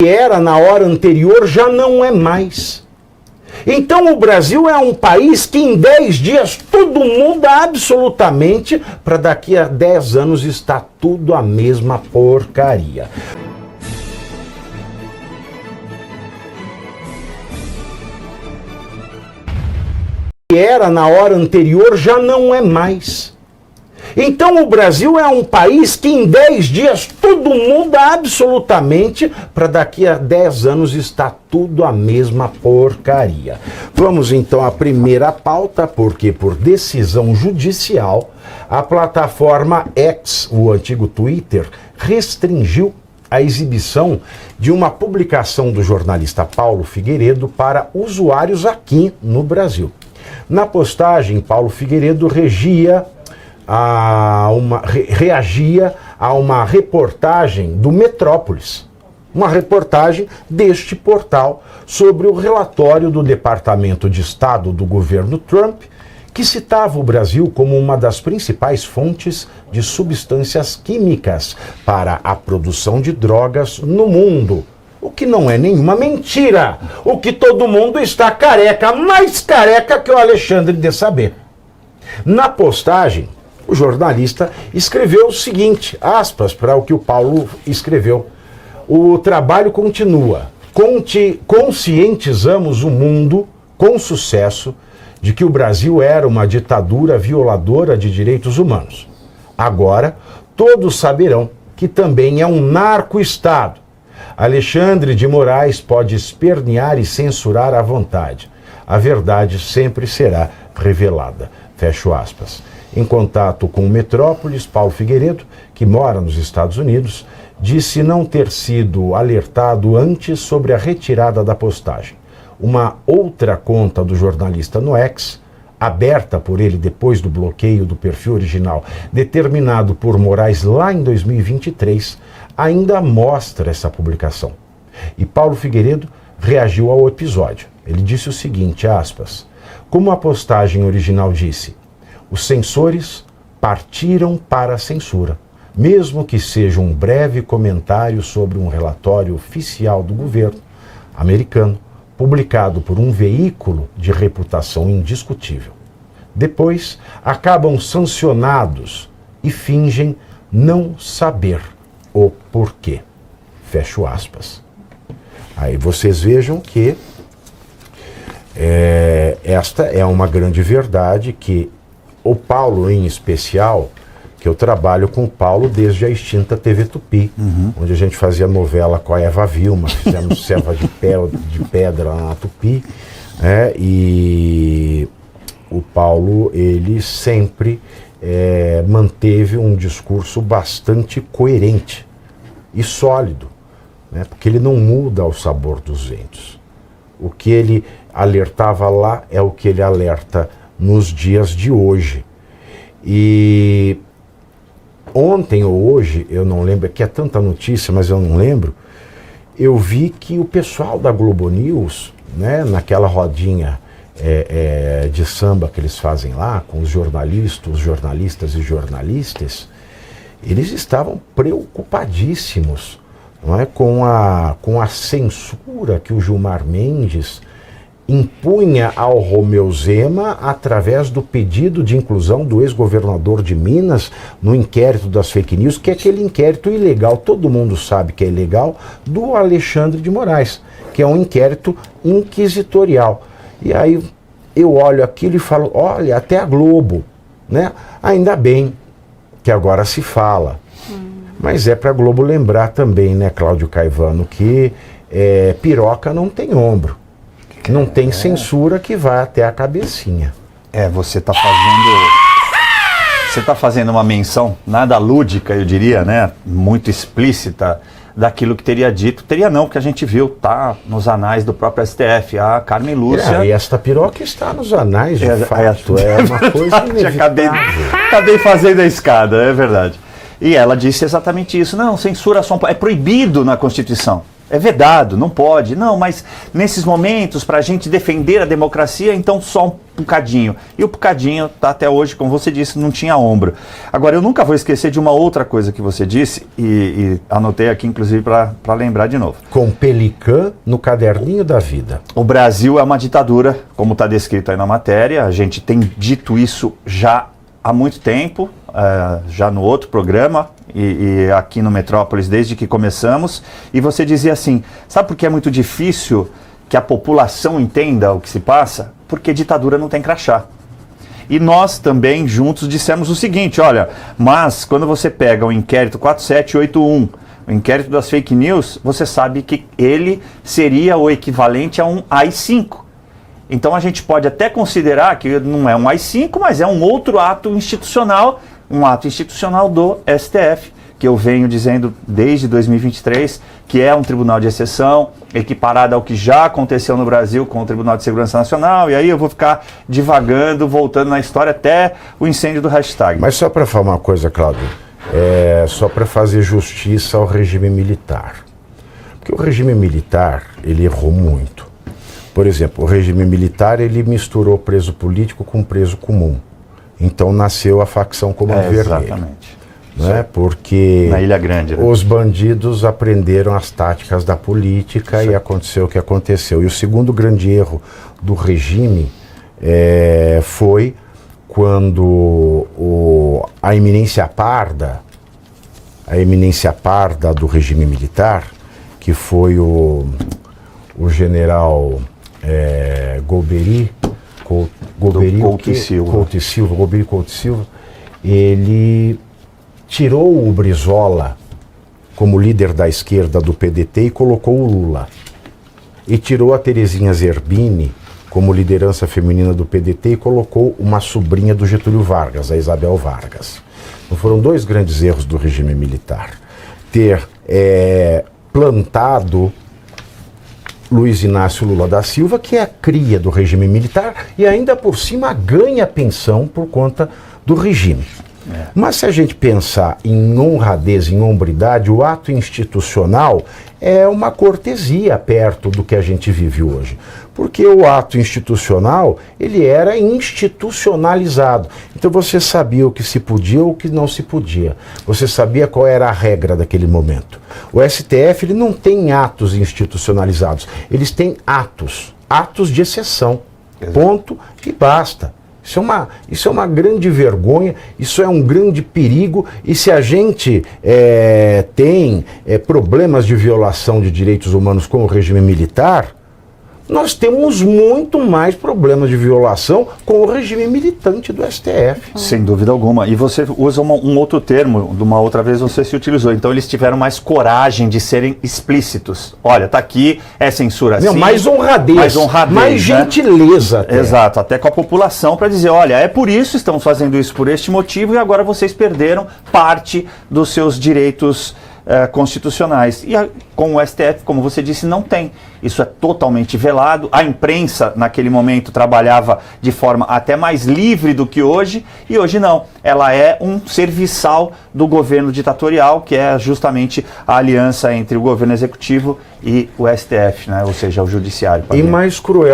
que era na hora anterior já não é mais. Então o Brasil é um país que em 10 dias tudo muda absolutamente, para daqui a 10 anos estar tudo a mesma porcaria. Que era na hora anterior já não é mais. Então o Brasil é um país que em 10 dias tudo muda absolutamente, para daqui a 10 anos estar tudo a mesma porcaria. Vamos então à primeira pauta, porque por decisão judicial, a plataforma X, o antigo Twitter, restringiu a exibição de uma publicação do jornalista Paulo Figueiredo para usuários aqui no Brasil. Na postagem, Paulo Figueiredo reagia a uma reportagem do Metrópolis, uma reportagem deste portal sobre o relatório do Departamento de Estado do governo Trump, que citava o Brasil como uma das principais fontes de substâncias químicas para a produção de drogas no mundo. O que não é nenhuma mentira, o que todo mundo está careca, mais careca que o Alexandre de saber. Na postagem, o jornalista escreveu o seguinte, aspas, para o que o Paulo escreveu. O trabalho continua. Conscientizamos o mundo com sucesso de que o Brasil era uma ditadura violadora de direitos humanos. Agora, todos saberão que também é um narco-estado. Alexandre de Moraes pode espernear e censurar à vontade. A verdade sempre será revelada. Fecho aspas. Em contato com o Metrópolis, Paulo Figueiredo, que mora nos Estados Unidos, disse não ter sido alertado antes sobre a retirada da postagem. Uma outra conta do jornalista no X, aberta por ele depois do bloqueio do perfil original, determinado por Moraes lá em 2023, ainda mostra essa publicação. E Paulo Figueiredo reagiu ao episódio. Ele disse o seguinte, aspas, como a postagem original disse, os censores partiram para a censura, mesmo que seja um breve comentário sobre um relatório oficial do governo americano, publicado por um veículo de reputação indiscutível. Depois, acabam sancionados e fingem não saber o porquê. Fecho aspas. Aí vocês vejam que esta é uma grande verdade que o Paulo, em especial, que eu trabalho com o Paulo desde a extinta TV Tupi, onde a gente fazia novela com a Eva Vilma, fizemos Selva de Pedra lá na Tupi, e o Paulo, ele sempre manteve um discurso bastante coerente e sólido, né, porque ele não muda ao sabor dos ventos. O que ele alertava lá é o que ele alerta nos dias de hoje. E ontem ou hoje, eu não lembro, que é tanta notícia, mas eu não lembro, eu vi que o pessoal da Globo News, né, naquela rodinha de samba que eles fazem lá, com os jornalistas e jornalistas, eles estavam preocupadíssimos, não é, com a censura que o Gilmar Mendes impunha ao Romeu Zema através do pedido de inclusão do ex-governador de Minas no inquérito das fake news, que é aquele inquérito ilegal, todo mundo sabe que é ilegal, do Alexandre de Moraes, que é um inquérito inquisitorial. E aí eu olho aquilo e falo, olha, até a Globo, né? Ainda bem que agora se fala. Mas é para a Globo lembrar também, né, Cláudio Caivano, que piroca não tem ombro. Não tem censura que vai até a cabecinha. Você está fazendo uma menção, nada lúdica, eu diria, né? Muito explícita daquilo que teria dito. Teria não, porque a gente viu, tá nos anais do próprio STF, a Carmen Lúcia. E esta piroca está nos anais, de fato, é uma coisa inevitável. Acabei fazendo a escada, é verdade. E ela disse exatamente isso. Não, censura só é proibido na Constituição. É vedado, não pode. Não, mas nesses momentos, para a gente defender a democracia, então só um bocadinho. E o bocadinho, tá, até hoje, como você disse, não tinha ombro. Agora, eu nunca vou esquecer de uma outra coisa que você disse, e anotei aqui, inclusive, para lembrar de novo. Com Pelican no caderninho da vida. O Brasil é uma ditadura, como está descrito aí na matéria. A gente tem dito isso já há muito tempo, já no outro programa, e aqui no Metrópolis desde que começamos, e você dizia assim, sabe por que é muito difícil que a população entenda o que se passa? Porque ditadura não tem crachá. E nós também juntos dissemos o seguinte, olha, mas quando você pega o inquérito 4781, o inquérito das fake news, você sabe que ele seria o equivalente a um AI-5. Então a gente pode até considerar que não é um AI-5, mas é um outro ato institucional, um ato institucional do STF, que eu venho dizendo desde 2023, que é um tribunal de exceção, equiparado ao que já aconteceu no Brasil com o Tribunal de Segurança Nacional, e aí eu vou ficar divagando, voltando na história até o incêndio do hashtag. Mas só para falar uma coisa, Cláudio, só para fazer justiça ao regime militar. Porque o regime militar, ele errou muito. Por exemplo, o regime militar, ele misturou preso político com preso comum. Então nasceu a facção Comando Vermelho. Exatamente. Né? Porque na Ilha Grande, né? Os bandidos aprenderam as táticas da política e aconteceu o que aconteceu. E o segundo grande erro do regime foi quando a eminência parda do regime militar, que foi o general Golbery Couto e Silva, ele tirou o Brizola como líder da esquerda do PDT e colocou o Lula. E tirou a Terezinha Zerbini como liderança feminina do PDT e colocou uma sobrinha do Getúlio Vargas, a Isabel Vargas. Então foram dois grandes erros do regime militar. Ter plantado Luiz Inácio Lula da Silva, que é a cria do regime militar e ainda por cima ganha pensão por conta do regime. Mas se a gente pensar em honradez, em hombridade, o ato institucional é uma cortesia perto do que a gente vive hoje. Porque o ato institucional, ele era institucionalizado. Então você sabia o que se podia ou o que não se podia. Você sabia qual era a regra daquele momento. O STF, ele não tem atos institucionalizados. Eles têm atos de exceção. Ponto e basta. Isso é uma grande vergonha, isso é um grande perigo, e se a gente tem problemas de violação de direitos humanos com o regime militar, nós temos muito mais problemas de violação com o regime militante do STF. Sem dúvida alguma. E você usa um outro termo, de uma outra vez você se utilizou. Então eles tiveram mais coragem de serem explícitos. Olha, tá aqui, é censura sim. Mais honradez, mais gentileza. Até. Exato, até com a população para dizer, olha, é por isso, estamos fazendo isso por este motivo e agora vocês perderam parte dos seus direitos constitucionais. E com o STF, como você disse, não tem. Isso é totalmente velado. A imprensa, naquele momento, trabalhava de forma até mais livre do que hoje, e hoje não. Ela é um serviçal do governo ditatorial, que é justamente a aliança entre o governo executivo e o STF, né? Ou seja, o judiciário. E mais cruel